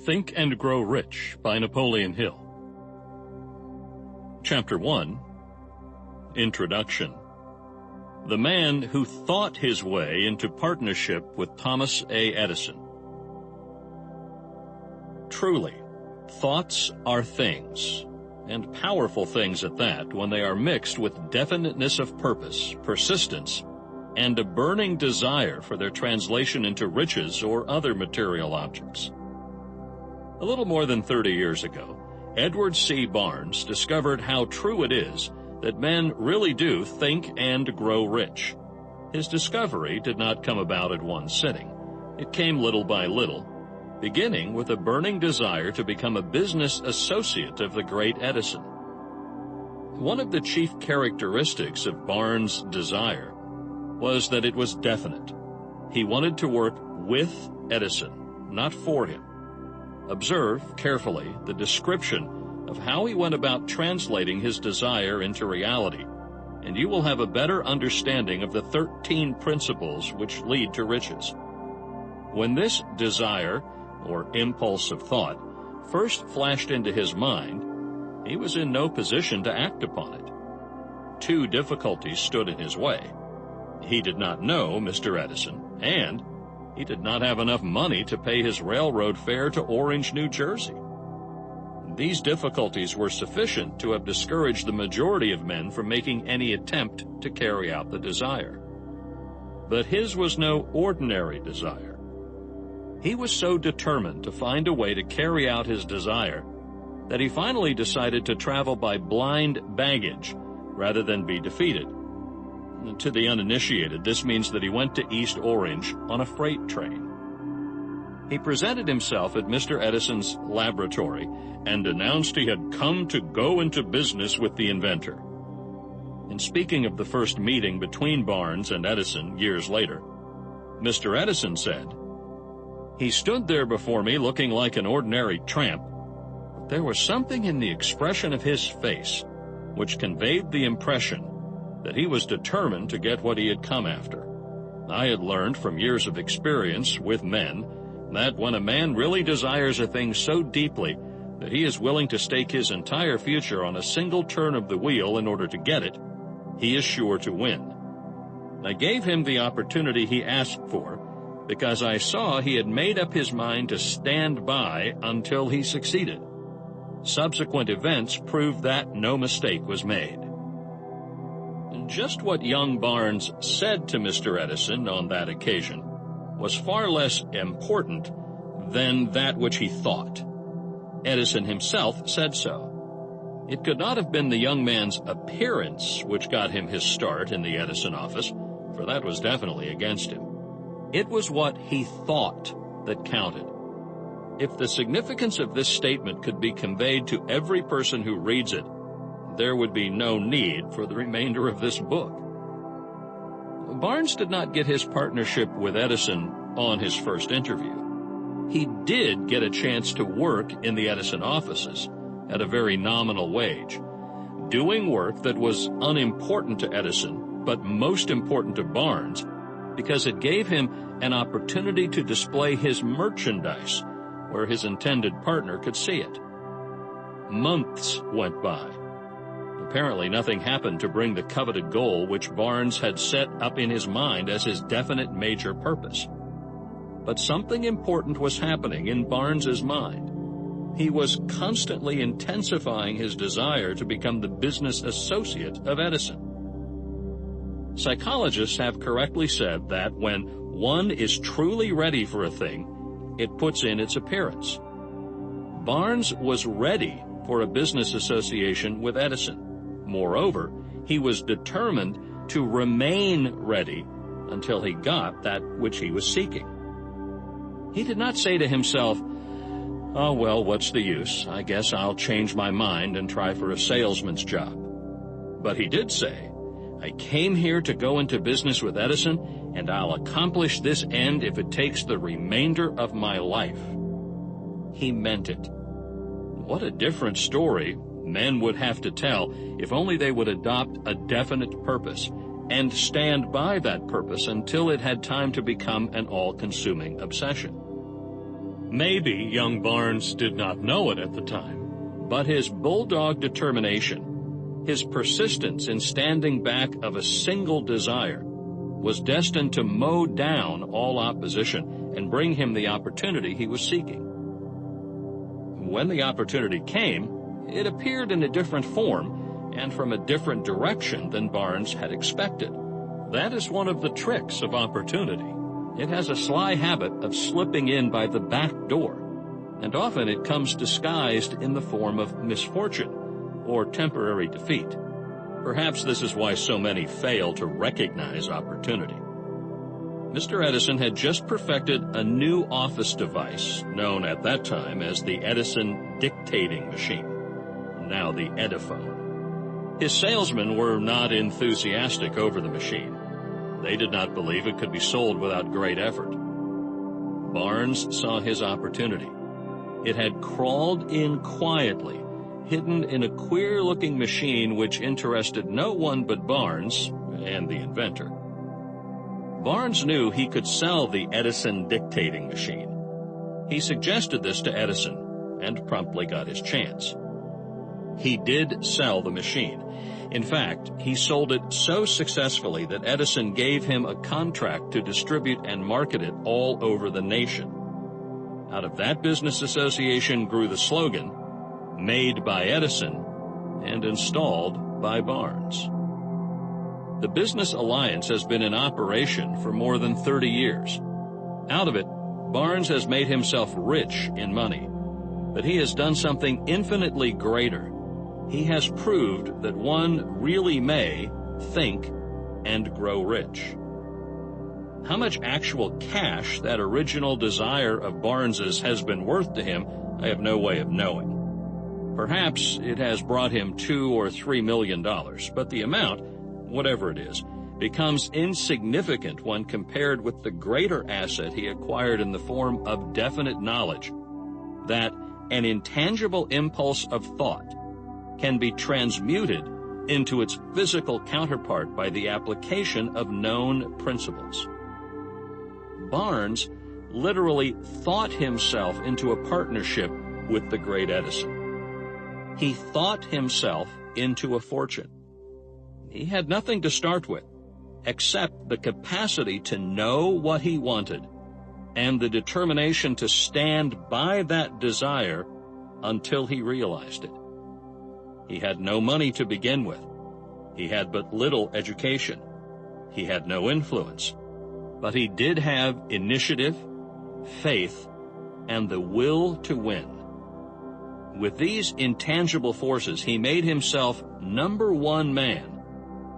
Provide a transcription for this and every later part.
Think and Grow Rich by Napoleon Hill. Chapter 1. Introduction. The man who thought his way into partnership with Thomas A. Edison. Truly, thoughts are things, and powerful things at that, when they are mixed with definiteness of purpose, persistence, and a burning desire for their translation into riches or other material objects. A little more than 30 years ago, Edward C. Barnes discovered how true it is that men really do think and grow rich. His discovery did not come about at one sitting. It came little by little, beginning with a burning desire to become a business associate of the great Edison. One of the chief characteristics of Barnes' desire was that it was definite. He wanted to work with Edison, not for him. Observe carefully the description of how he went about translating his desire into reality, and you will have a better understanding of the 13 principles which lead to riches. When this desire, or impulse of thought, first flashed into his mind, he was in no position to act upon it. Two difficulties stood in his way. He did not know Mr. Edison, and he did not have enough money to pay his railroad fare to Orange, New Jersey. These difficulties were sufficient to have discouraged the majority of men from making any attempt to carry out the desire. But his was no ordinary desire. He was so determined to find a way to carry out his desire that he finally decided to travel by blind baggage rather than be defeated. To the uninitiated, this means that he went to East Orange on a freight train. He presented himself at Mr. Edison's laboratory and announced he had come to go into business with the inventor. In speaking of the first meeting between Barnes and Edison years later, Mr. Edison said, "He stood there before me looking like an ordinary tramp, but there was something in the expression of his face which conveyed the impression that he was determined to get what he had come after. I had learned from years of experience with men that when a man really desires a thing so deeply that he is willing to stake his entire future on a single turn of the wheel in order to get it, he is sure to win. I gave him the opportunity he asked for because I saw he had made up his mind to stand by until he succeeded. Subsequent events proved that no mistake was made." Just what young Barnes said to Mr. Edison on that occasion was far less important than that which he thought. Edison himself said so. It could not have been the young man's appearance which got him his start in the Edison office, for that was definitely against him. It was what he thought that counted. If the significance of this statement could be conveyed to every person who reads it, there would be no need for the remainder of this book. Barnes did not get his partnership with Edison on his first interview. He did get a chance to work in the Edison offices at a very nominal wage, doing work that was unimportant to Edison, but most important to Barnes, because it gave him an opportunity to display his merchandise where his intended partner could see it. Months went by. Apparently nothing happened to bring the coveted goal which Barnes had set up in his mind as his definite major purpose. But something important was happening in Barnes's mind. He was constantly intensifying his desire to become the business associate of Edison. Psychologists have correctly said that when one is truly ready for a thing, it puts in its appearance. Barnes was ready for a business association with Edison. Moreover, he was determined to remain ready until he got that which he was seeking. He did not say to himself, "Oh, well, what's the use? I guess I'll change my mind and try for a salesman's job." But he did say, "I came here to go into business with Edison, and I'll accomplish this end if it takes the remainder of my life." He meant it. What a different story men would have to tell if only they would adopt a definite purpose and stand by that purpose until it had time to become an all-consuming obsession. Maybe young Barnes did not know it at the time, but his bulldog determination, his persistence in standing back of a single desire, was destined to mow down all opposition and bring him the opportunity he was seeking. When the opportunity came, it appeared in a different form and from a different direction than Barnes had expected. That is one of the tricks of opportunity. It has a sly habit of slipping in by the back door, and often it comes disguised in the form of misfortune or temporary defeat. Perhaps this is why so many fail to recognize opportunity. Mr. Edison had just perfected a new office device known at that time as the Edison dictating machine, now the Ediphone. His salesmen were not enthusiastic over the machine. They did not believe it could be sold without great effort. Barnes saw his opportunity. It had crawled in quietly, hidden in a queer-looking machine which interested no one but Barnes and the inventor. Barnes knew he could sell the Edison dictating machine. He suggested this to Edison and promptly got his chance. He did sell the machine. In fact, he sold it so successfully that Edison gave him a contract to distribute and market it all over the nation. Out of that business association grew the slogan, "Made by Edison and installed by Barnes." The business alliance has been in operation for more than 30 years. Out of it, Barnes has made himself rich in money, but he has done something infinitely greater. He has proved that one really may think and grow rich. How much actual cash that original desire of Barnes's has been worth to him, I have no way of knowing. Perhaps it has brought him $2 or $3 million, but the amount, whatever it is, becomes insignificant when compared with the greater asset he acquired in the form of definite knowledge that an intangible impulse of thought can be transmuted into its physical counterpart by the application of known principles. Barnes literally thought himself into a partnership with the great Edison. He thought himself into a fortune. He had nothing to start with, except the capacity to know what he wanted and the determination to stand by that desire until he realized it. He had no money to begin with. He had but little education. He had no influence. But he did have initiative, faith, and the will to win. With these intangible forces, he made himself number one man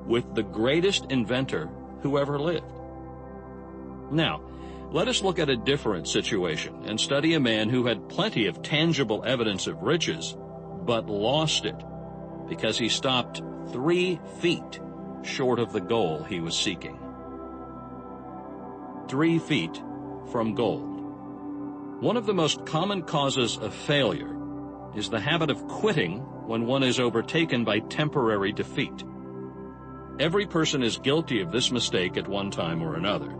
with the greatest inventor who ever lived. Now, let us look at a different situation and study a man who had plenty of tangible evidence of riches, but lost it because he stopped 3 feet short of the goal he was seeking. 3 feet from gold. One of the most common causes of failure is the habit of quitting when one is overtaken by temporary defeat. Every person is guilty of this mistake at one time or another.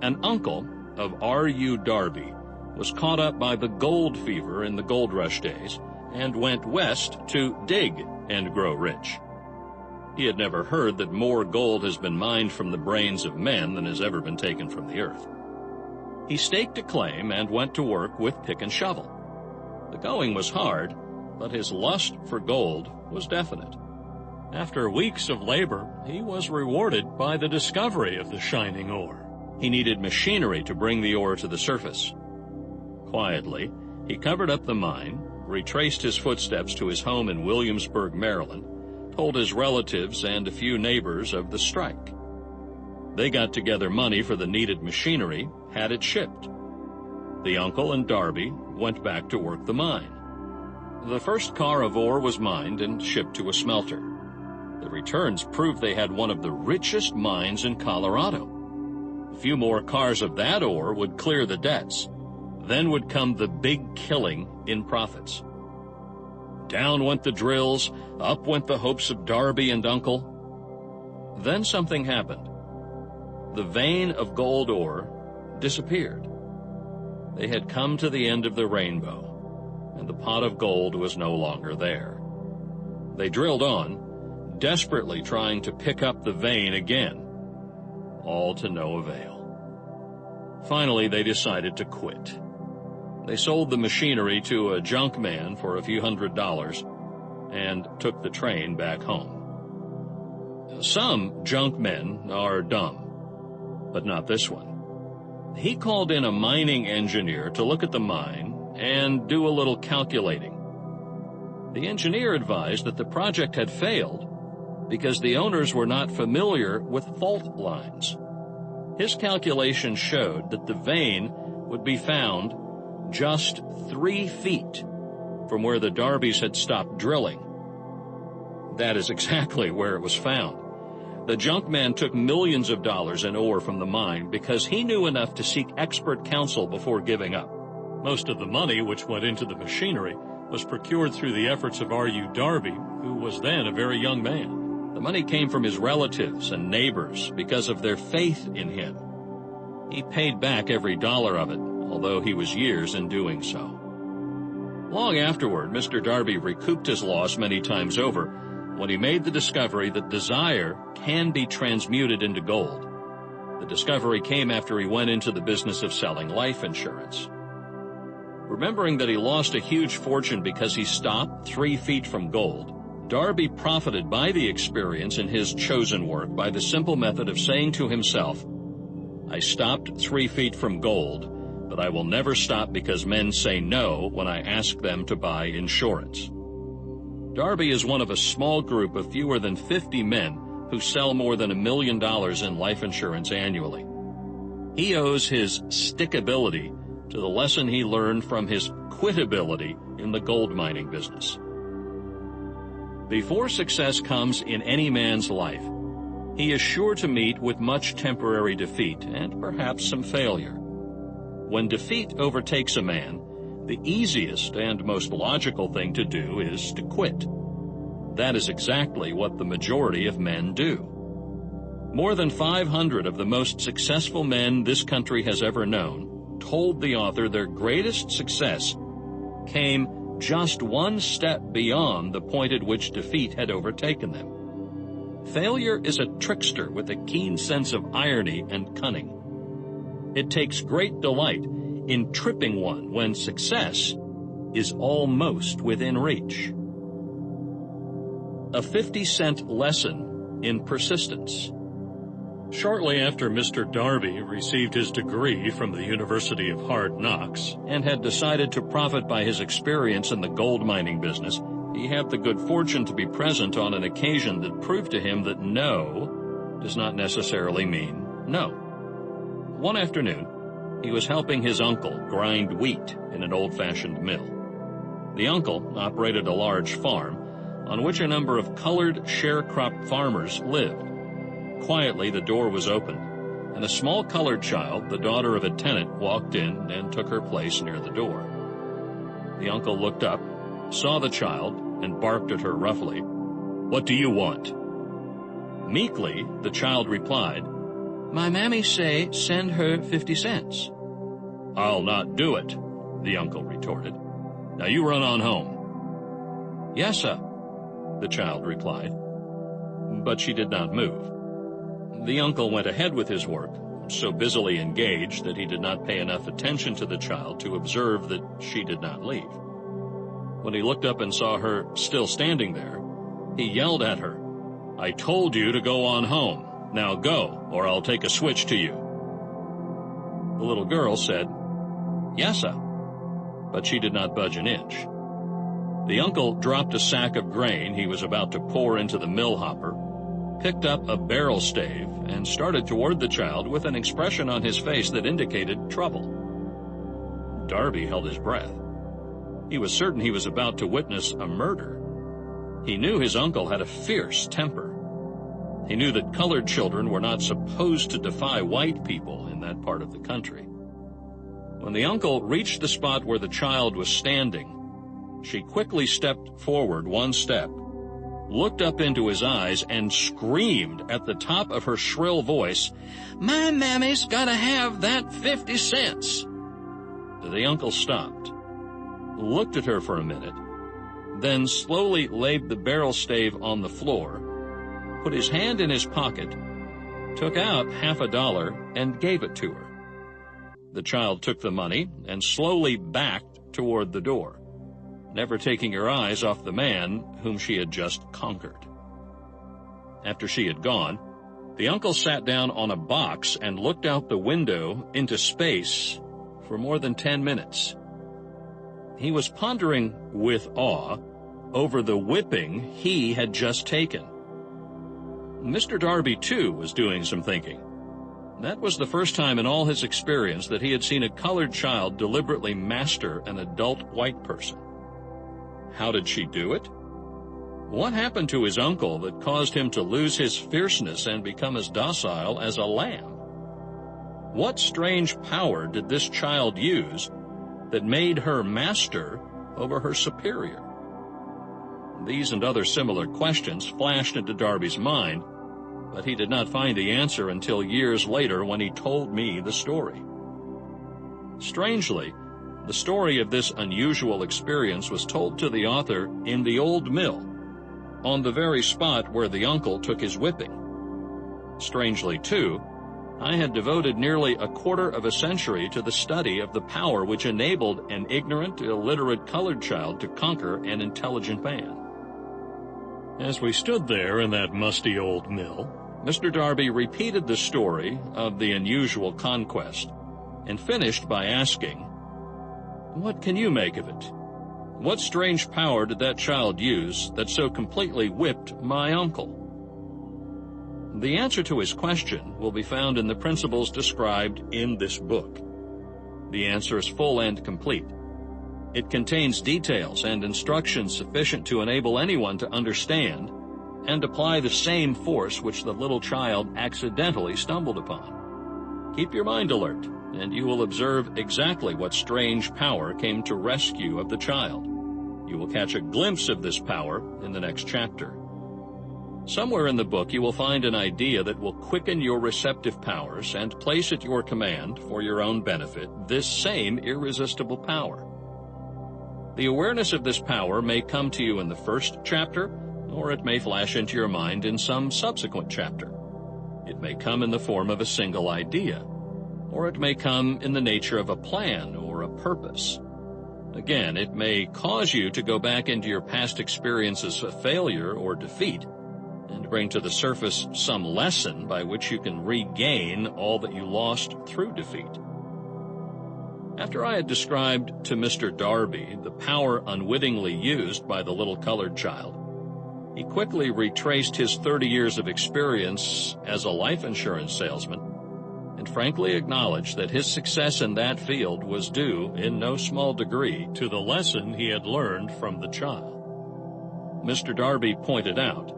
An uncle of R.U. Darby was caught up by the gold fever in the gold rush days and went west to dig and grow rich. He had never heard that more gold has been mined from the brains of men than has ever been taken from the earth. He staked a claim and went to work with pick and shovel. The going was hard, but his lust for gold was definite. After weeks of labor, he was rewarded by the discovery of the shining ore. He needed machinery to bring the ore to the surface. Quietly, he covered up the mine, retraced his footsteps to his home in Williamsburg, Maryland, told his relatives and a few neighbors of the strike. They got together money for the needed machinery, had it shipped. The uncle and Darby went back to work the mine. The first car of ore was mined and shipped to a smelter. The returns proved they had one of the richest mines in Colorado. A few more cars of that ore would clear the debts. Then would come the big killing in profits. Down went the drills, up went the hopes of Darby and uncle. Then something happened. The vein of gold ore disappeared. They had come to the end of the rainbow, and the pot of gold was no longer there. They drilled on, desperately trying to pick up the vein again, all to no avail. Finally, they decided to quit. They sold the machinery to a junk man for a few $100s and took the train back home. Some junk men are dumb, but not this one. He called in a mining engineer to look at the mine and do a little calculating. The engineer advised that the project had failed because the owners were not familiar with fault lines. His calculations showed that the vein would be found just 3 feet from where the Darbys had stopped drilling. That is exactly where it was found. The junk man took millions of dollars in ore from the mine because he knew enough to seek expert counsel before giving up. Most of the money which went into the machinery was procured through the efforts of R.U. Darby, who was then a very young man. The money came from his relatives and neighbors because of their faith in him. He paid back every dollar of it, although he was years in doing so. Long afterward, Mr. Darby recouped his loss many times over when he made the discovery that desire can be transmuted into gold. The discovery came after he went into the business of selling life insurance. Remembering that he lost a huge fortune because he stopped 3 feet from gold, Darby profited by the experience in his chosen work by the simple method of saying to himself, "I stopped 3 feet from gold, but I will never stop because men say no when I ask them to buy insurance." Darby is one of a small group of fewer than 50 men who sell more than $1 million in life insurance annually. He owes his stickability to the lesson he learned from his quitability in the gold mining business. Before success comes in any man's life, he is sure to meet with much temporary defeat and perhaps some failure. When defeat overtakes a man, the easiest and most logical thing to do is to quit. That is exactly what the majority of men do. More than 500 of the most successful men this country has ever known told the author their greatest success came just one step beyond the point at which defeat had overtaken them. Failure is a trickster with a keen sense of irony and cunning. It takes great delight in tripping one when success is almost within reach. A 50-cent lesson in persistence. Shortly after Mr. Darby received his degree from the University of Hard Knocks and had decided to profit by his experience in the gold mining business, he had the good fortune to be present on an occasion that proved to him that no does not necessarily mean no. One afternoon, he was helping his uncle grind wheat in an old-fashioned mill. The uncle operated a large farm on which a number of colored sharecrop farmers lived. Quietly, the door was opened, and a small colored child, the daughter of a tenant, walked in and took her place near the door. The uncle looked up, saw the child, and barked at her roughly, "What do you want?" Meekly, the child replied, "My mammy say send her 50 cents. "I'll not do it," the uncle retorted. "Now you run on home." "Yes, sir," the child replied. But she did not move. The uncle went ahead with his work, so busily engaged that he did not pay enough attention to the child to observe that she did not leave. When he looked up and saw her still standing there, he yelled at her, "I told you to go on home. Now go, or I'll take a switch to you." The little girl said, "Yes, sir," but she did not budge an inch. The uncle dropped a sack of grain he was about to pour into the mill hopper, picked up a barrel stave, and started toward the child with an expression on his face that indicated trouble. Darby held his breath. He was certain he was about to witness a murder. He knew his uncle had a fierce temper. He knew that colored children were not supposed to defy white people in that part of the country. When the uncle reached the spot where the child was standing, she quickly stepped forward one step, looked up into his eyes, and screamed at the top of her shrill voice, "My mammy's gotta have that 50 cents." the uncle stopped, looked at her for a minute, then slowly laid the barrel stave on the floor, put his hand in his pocket, took out $50 and gave it to her. The child took the money and slowly backed toward the door, never taking her eyes off the man whom she had just conquered. After she had gone, the uncle sat down on a box and looked out the window into space for more than 10 minutes. He was pondering with awe over the whipping he had just taken. Mr. Darby, too, was doing some thinking. That was the first time in all his experience that he had seen a colored child deliberately master an adult white person. How did she do it? What happened to his uncle that caused him to lose his fierceness and become as docile as a lamb? What strange power did this child use that made her master over her superior? These and other similar questions flashed into Darby's mind, but he did not find the answer until years later when he told me the story. Strangely, the story of this unusual experience was told to the author in the old mill, on the very spot where the uncle took his whipping. Strangely, too, I had devoted nearly a quarter of a century to the study of the power which enabled an ignorant, illiterate colored child to conquer an intelligent man. As we stood there in that musty old mill, Mr. Darby repeated the story of the unusual conquest and finished by asking, "What can you make of it? What strange power did that child use that so completely whipped my uncle?" The answer to his question will be found in the principles described in this book. The answer is full and complete. It contains details and instructions sufficient to enable anyone to understand and apply the same force which the little child accidentally stumbled upon. Keep your mind alert, and you will observe exactly what strange power came to rescue of the child. You will catch a glimpse of this power in the next chapter. Somewhere in the book you will find an idea that will quicken your receptive powers and place at your command, for your own benefit, this same irresistible power. The awareness of this power may come to you in the first chapter, or it may flash into your mind in some subsequent chapter. It may come in the form of a single idea, or it may come in the nature of a plan or a purpose. Again, it may cause you to go back into your past experiences of failure or defeat and bring to the surface some lesson by which you can regain all that you lost through defeat. After I had described to Mr. Darby the power unwittingly used by the little colored child, he quickly retraced his 30 years of experience as a life insurance salesman and frankly acknowledged that his success in that field was due in no small degree to the lesson he had learned from the child. Mr. Darby pointed out,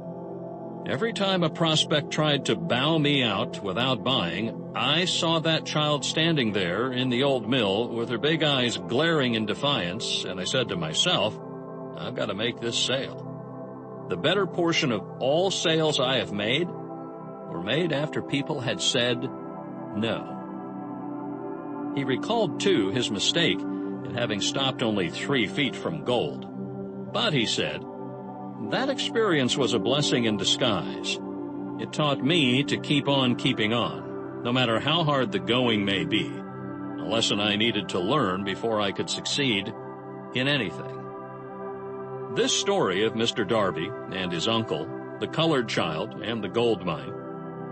"Every time a prospect tried to bow me out without buying, I saw that child standing there in the old mill with her big eyes glaring in defiance, and I said to myself, I've got to make this sale. The better portion of all sales I have made were made after people had said no." He recalled, too, his mistake in having stopped only 3 feet from gold. But, he said, that experience was a blessing in disguise. It taught me to keep on keeping on, no matter how hard the going may be, a lesson I needed to learn before I could succeed in anything. This story of Mr. Darby and his uncle, the colored child, and the gold mine,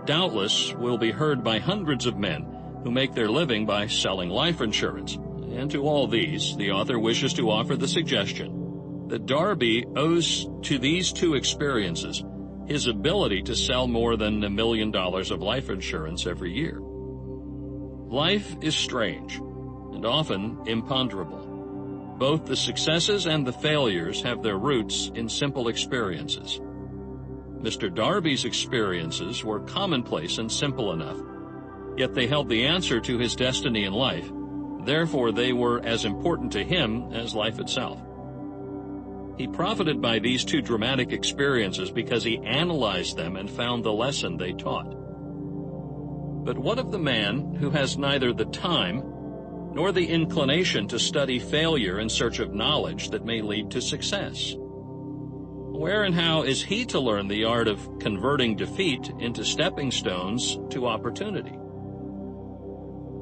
doubtless will be heard by hundreds of men who make their living by selling life insurance, and to all these, the author wishes to offer the suggestion that Darby owes to these two experiences his ability to sell more than $1 million of life insurance every year. Life is strange and often imponderable. Both the successes and the failures have their roots in simple experiences. Mr. Darby's experiences were commonplace and simple enough, yet they held the answer to his destiny in life. Therefore, they were as important to him as life itself. He profited by these two dramatic experiences because he analyzed them and found the lesson they taught. But what of the man who has neither the time nor the inclination to study failure in search of knowledge that may lead to success. Where and how is he to learn the art of converting defeat into stepping stones to opportunity?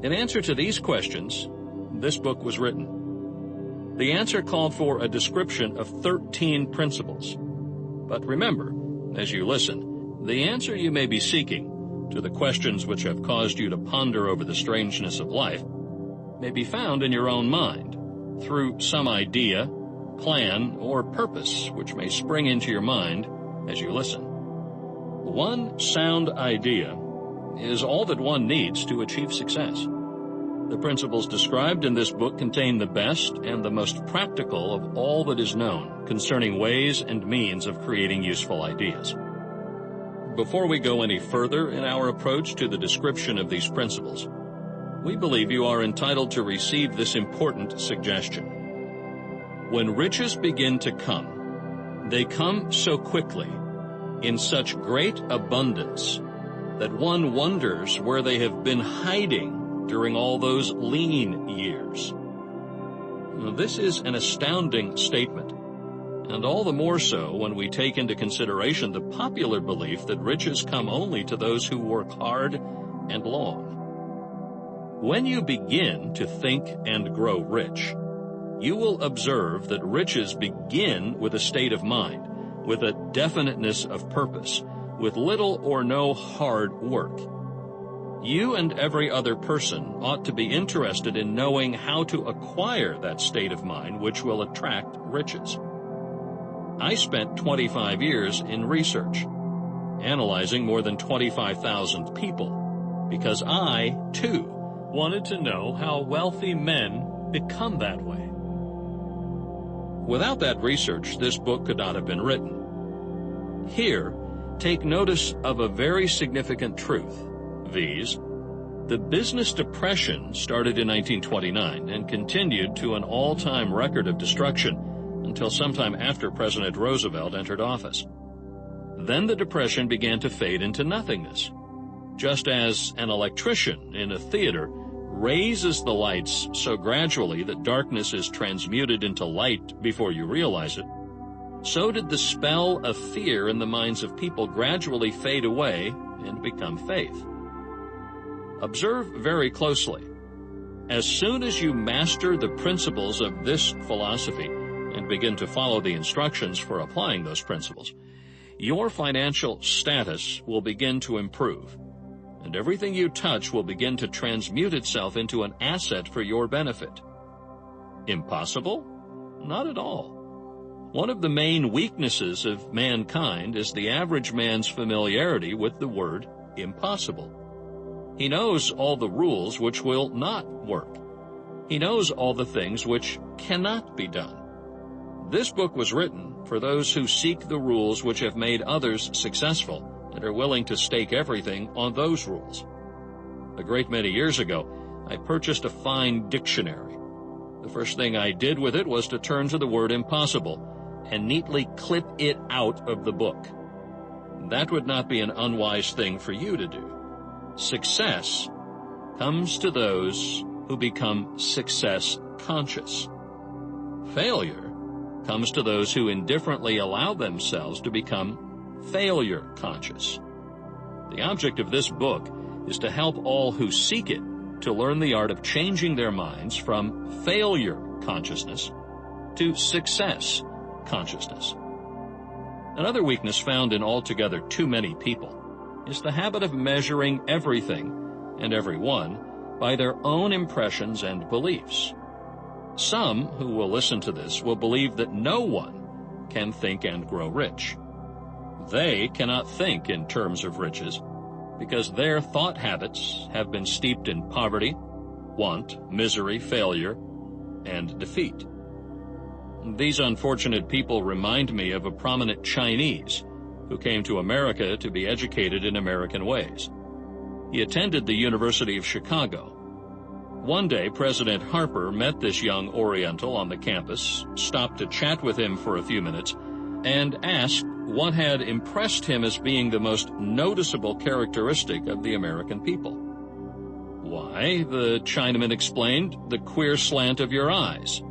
In answer to these questions, this book was written. The answer called for a description of 13 principles. But remember, as you listen, the answer you may be seeking to the questions which have caused you to ponder over the strangeness of life may be found in your own mind through some idea, plan, or purpose which may spring into your mind as you listen. One sound idea is all that one needs to achieve success. The principles described in this book contain the best and the most practical of all that is known concerning ways and means of creating useful ideas. Before we go any further in our approach to the description of these principles, we believe you are entitled to receive this important suggestion. When riches begin to come, they come so quickly, in such great abundance, that one wonders where they have been hiding during all those lean years. Now, this is an astounding statement, and all the more so when we take into consideration the popular belief that riches come only to those who work hard and long. When you begin to think and grow rich, you will observe that riches begin with a state of mind, with a definiteness of purpose, with little or no hard work. You and every other person ought to be interested in knowing how to acquire that state of mind which will attract riches. I spent 25 years in research, analyzing more than 25,000 people, because I, too, wanted to know how wealthy men become that way. Without that research, this book could not have been written. Here, take notice of a very significant truth, viz., the business depression started in 1929 and continued to an all-time record of destruction until sometime after President Roosevelt entered office. Then the depression began to fade into nothingness. Just as an electrician in a theater raises the lights so gradually that darkness is transmuted into light before you realize it, so did the spell of fear in the minds of people gradually fade away and become faith. Observe very closely. As soon as you master the principles of this philosophy and begin to follow the instructions for applying those principles, your financial status will begin to improve, and everything you touch will begin to transmute itself into an asset for your benefit. Impossible? Not at all. One of the main weaknesses of mankind is the average man's familiarity with the word impossible. He knows all the rules which will not work. He knows all the things which cannot be done. This book was written for those who seek the rules which have made others successful and are willing to stake everything on those rules. A great many years ago, I purchased a fine dictionary. The first thing I did with it was to turn to the word impossible and neatly clip it out of the book. That would not be an unwise thing for you to do. Success comes to those who become success conscious. Failure comes to those who indifferently allow themselves to become failure conscious. The object of this book is to help all who seek it to learn the art of changing their minds from failure consciousness to success consciousness. Another weakness found in altogether too many people is the habit of measuring everything and everyone by their own impressions and beliefs. Some who will listen to this will believe that no one can think and grow rich. They cannot think in terms of riches because their thought habits have been steeped in poverty, want, misery, failure, and defeat. These unfortunate people remind me of a prominent Chinese who came to America to be educated in American ways. He attended the University of Chicago. One day, President Harper met this young Oriental on the campus, stopped to chat with him for a few minutes, and asked what had impressed him as being the most noticeable characteristic of the American people. Why, Why, the Chinaman explained, the queer slant of your eyes.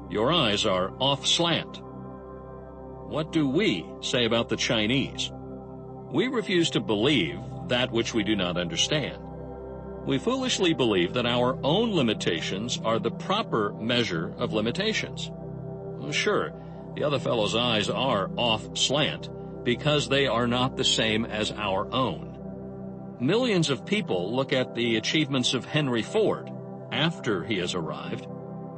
Your eyes are off slant. What do we say about the Chinese? We refuse to believe that which we do not understand. We foolishly believe that our own limitations are the proper measure of limitations. Well, sure, the other fellow's eyes are off slant because they are not the same as our own. Millions of people look at the achievements of Henry Ford after he has arrived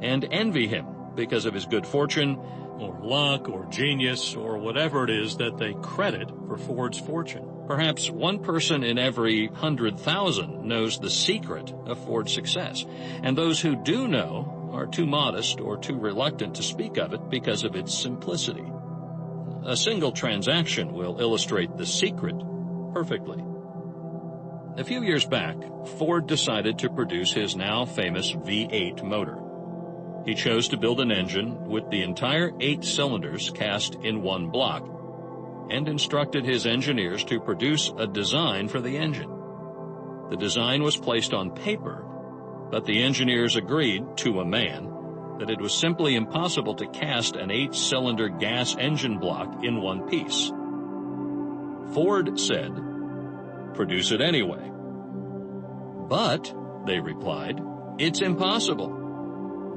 and envy him because of his good fortune or luck or genius or whatever it is that they credit for Ford's fortune. Perhaps one person in every 100,000 knows the secret of Ford's success, and those who do know are too modest or too reluctant to speak of it because of its simplicity. A single transaction will illustrate the secret perfectly. A few years back, Ford decided to produce his now famous V8 motor. He chose to build an engine with the entire 8 cylinders cast in one block, and instructed his engineers to produce a design for the engine. The design was placed on paper, but the engineers agreed, to a man, that it was simply impossible to cast an 8-cylinder gas engine block in one piece. Ford said, "Produce it anyway." "But," they replied, "it's impossible."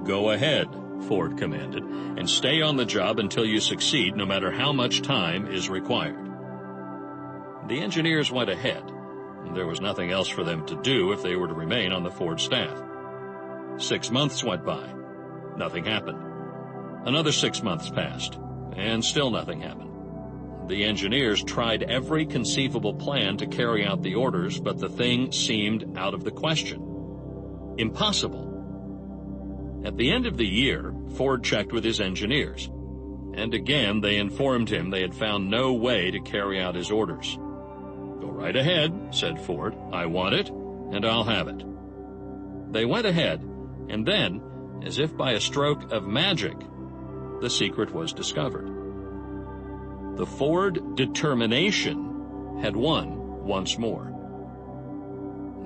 "Go ahead," Ford commanded, "and stay on the job until you succeed, no matter how much time is required." The engineers went ahead. There was nothing else for them to do if they were to remain on the Ford staff. 6 months went by. Nothing happened. Another 6 months passed, and still nothing happened. The engineers tried every conceivable plan to carry out the orders, but the thing seemed out of the question. Impossible. At the end of the year, Ford checked with his engineers, and again they informed him they had found no way to carry out his orders. "Go right ahead," said Ford. "I want it, and I'll have it." They went ahead, and then, as if by a stroke of magic, the secret was discovered. The Ford determination had won once more.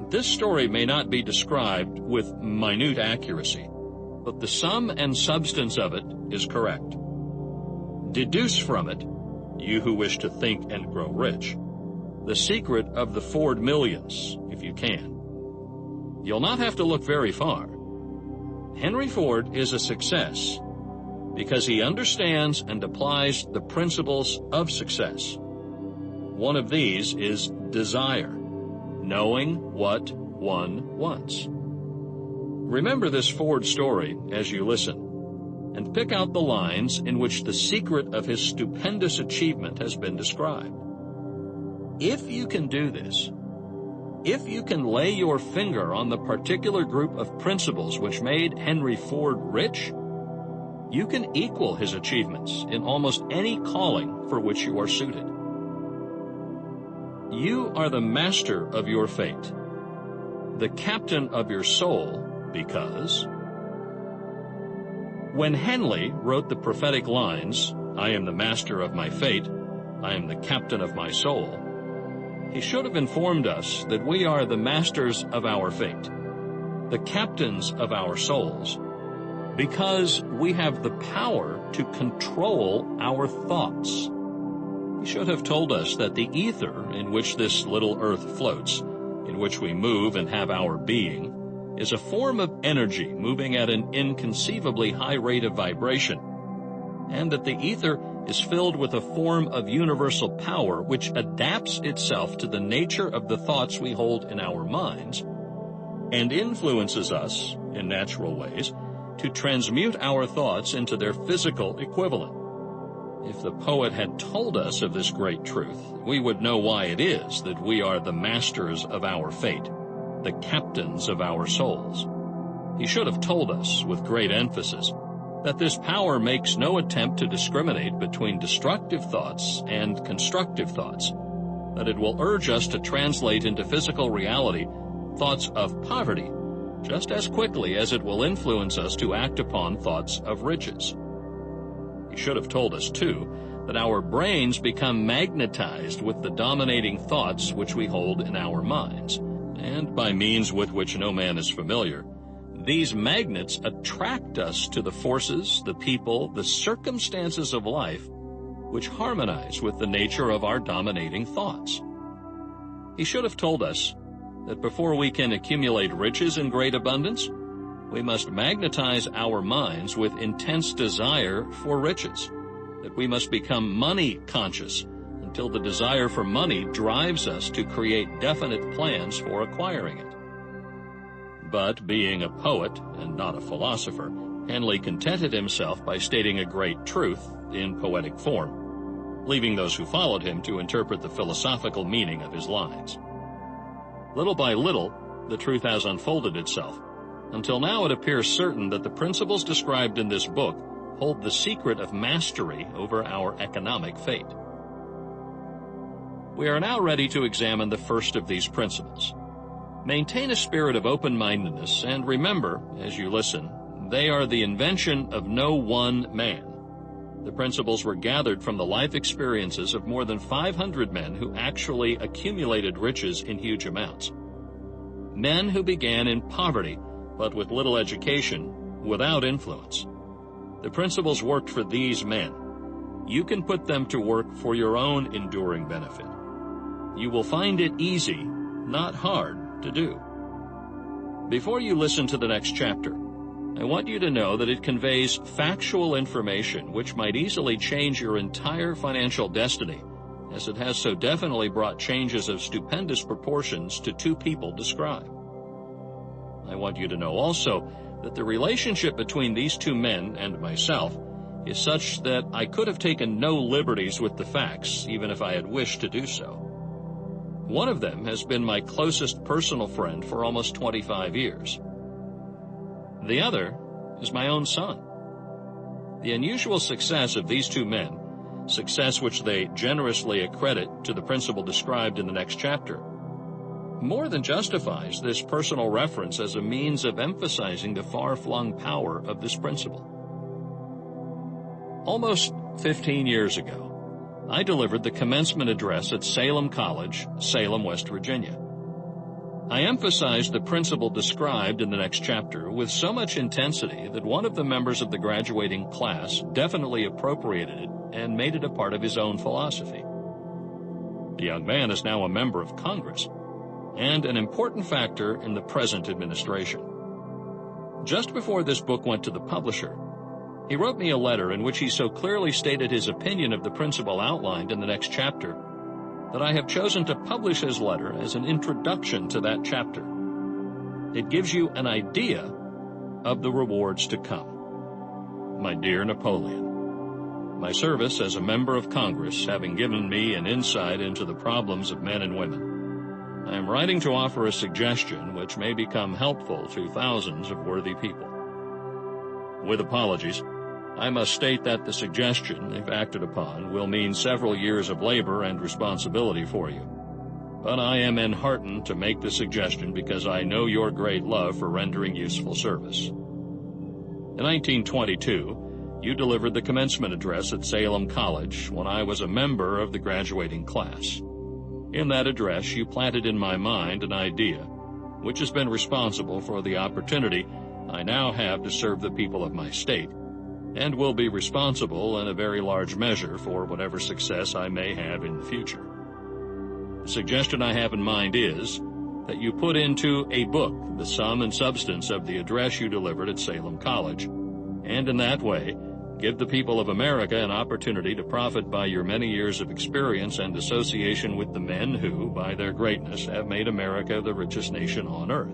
This story may not be described with minute accuracy, but the sum and substance of it is correct. Deduce from it, you who wish to think and grow rich, the secret of the Ford millions, if you can. You'll not have to look very far. Henry Ford is a success because he understands and applies the principles of success. One of these is desire, knowing what one wants. Remember this Ford story as you listen, and pick out the lines in which the secret of his stupendous achievement has been described. If you can do this, if you can lay your finger on the particular group of principles which made Henry Ford rich, you can equal his achievements in almost any calling for which you are suited. You are the master of your fate, the captain of your soul, because when Henley wrote the prophetic lines, "I am the master of my fate, I am the captain of my soul," he should have informed us that we are the masters of our fate, the captains of our souls, because we have the power to control our thoughts. He should have told us that the ether in which this little earth floats, in which we move and have our being, is a form of energy moving at an inconceivably high rate of vibration, and that the ether is filled with a form of universal power which adapts itself to the nature of the thoughts we hold in our minds and influences us, in natural ways, to transmute our thoughts into their physical equivalent. If the poet had told us of this great truth, we would know why it is that we are the masters of our fate, the captains of our souls. He should have told us, with great emphasis, that this power makes no attempt to discriminate between destructive thoughts and constructive thoughts, that it will urge us to translate into physical reality thoughts of poverty just as quickly as it will influence us to act upon thoughts of riches. He should have told us, too, that our brains become magnetized with the dominating thoughts which we hold in our minds, and by means with which no man is familiar, these magnets attract us to the forces, the people, the circumstances of life which harmonize with the nature of our dominating thoughts. He should have told us that before we can accumulate riches in great abundance, we must magnetize our minds with intense desire for riches, that we must become money conscious until the desire for money drives us to create definite plans for acquiring it. But being a poet and not a philosopher, Henley contented himself by stating a great truth in poetic form, leaving those who followed him to interpret the philosophical meaning of his lines. Little by little, the truth has unfolded itself, until now it appears certain that the principles described in this book hold the secret of mastery over our economic fate. We are now ready to examine the first of these principles. Maintain a spirit of open-mindedness, and remember, as you listen, they are the invention of no one man. The principles were gathered from the life experiences of more than 500 men who actually accumulated riches in huge amounts. Men who began in poverty, but with little education, without influence. The principles worked for these men. You can put them to work for your own enduring benefit. You will find it easy, not hard, to do. Before you listen to the next chapter, I want you to know that it conveys factual information which might easily change your entire financial destiny, as it has so definitely brought changes of stupendous proportions to two people described. I want you to know also that the relationship between these two men and myself is such that I could have taken no liberties with the facts, even if I had wished to do so. One of them has been my closest personal friend for almost 25 years. The other is my own son. The unusual success of these two men, success which they generously accredit to the principle described in the next chapter, more than justifies this personal reference as a means of emphasizing the far-flung power of this principle. Almost 15 years ago, I delivered the commencement address at Salem College, Salem, West Virginia. I emphasized the principle described in the next chapter with so much intensity that one of the members of the graduating class definitely appropriated it and made it a part of his own philosophy. The young man is now a member of Congress and an important factor in the present administration. Just before this book went to the publisher, he wrote me a letter in which he so clearly stated his opinion of the principle outlined in the next chapter that I have chosen to publish his letter as an introduction to that chapter. It gives you an idea of the rewards to come. My dear Napoleon, my service as a member of Congress having given me an insight into the problems of men and women, I am writing to offer a suggestion which may become helpful to thousands of worthy people. With apologies, I must state that the suggestion, if acted upon, will mean several years of labor and responsibility for you. But I am enheartened to make the suggestion because I know your great love for rendering useful service. In 1922, you delivered the commencement address at Salem College when I was a member of the graduating class. In that address, you planted in my mind an idea which has been responsible for the opportunity I now have to serve the people of my state, and will be responsible in a very large measure for whatever success I may have in the future. The suggestion I have in mind is that you put into a book the sum and substance of the address you delivered at Salem College, and in that way give the people of America an opportunity to profit by your many years of experience and association with the men who, by their greatness, have made America the richest nation on earth.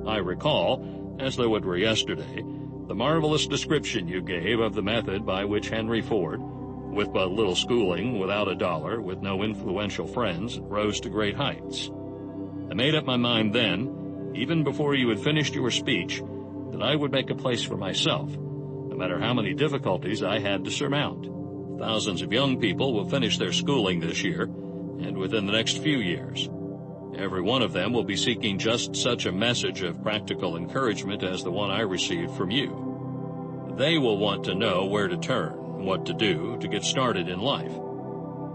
I recall, as though it were yesterday, the marvelous description you gave of the method by which Henry Ford, with but little schooling, without a dollar, with no influential friends, rose to great heights. I made up my mind then, even before you had finished your speech, that I would make a place for myself, no matter how many difficulties I had to surmount. Thousands of young people will finish their schooling this year, and within the next few years. Every one of them will be seeking just such a message of practical encouragement as the one I received from you. They will want to know where to turn, what to do to get started in life.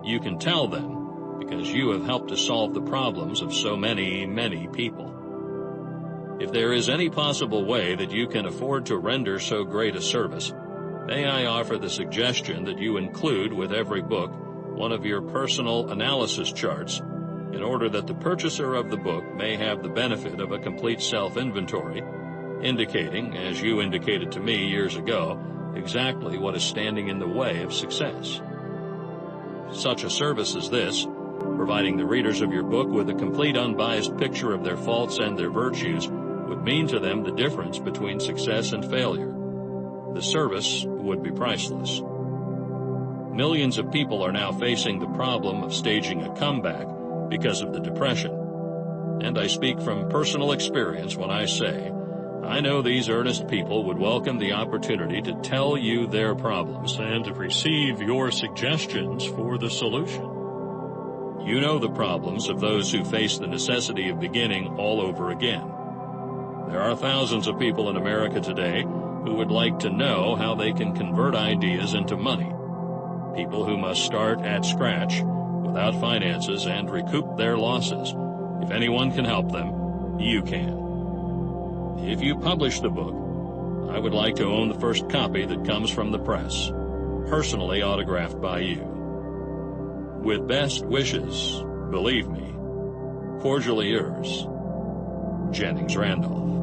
You can tell them, because you have helped to solve the problems of so many, many people. If there is any possible way that you can afford to render so great a service, may I offer the suggestion that you include with every book one of your personal analysis charts in order that the purchaser of the book may have the benefit of a complete self-inventory, indicating, as you indicated to me years ago, exactly what is standing in the way of success. Such a service as this, providing the readers of your book with a complete unbiased picture of their faults and their virtues, would mean to them the difference between success and failure. The service would be priceless. Millions of people are now facing the problem of staging a comeback because of the Depression. And I speak from personal experience when I say, I know these earnest people would welcome the opportunity to tell you their problems and to receive your suggestions for the solution. You know the problems of those who face the necessity of beginning all over again. There are thousands of people in America today who would like to know how they can convert ideas into money. People who must start at scratch without finances and recoup their losses. If anyone can help them, you can. If you publish the book, I would like to own the first copy that comes from the press, personally autographed by you. With best wishes, believe me, cordially yours, Jennings Randolph.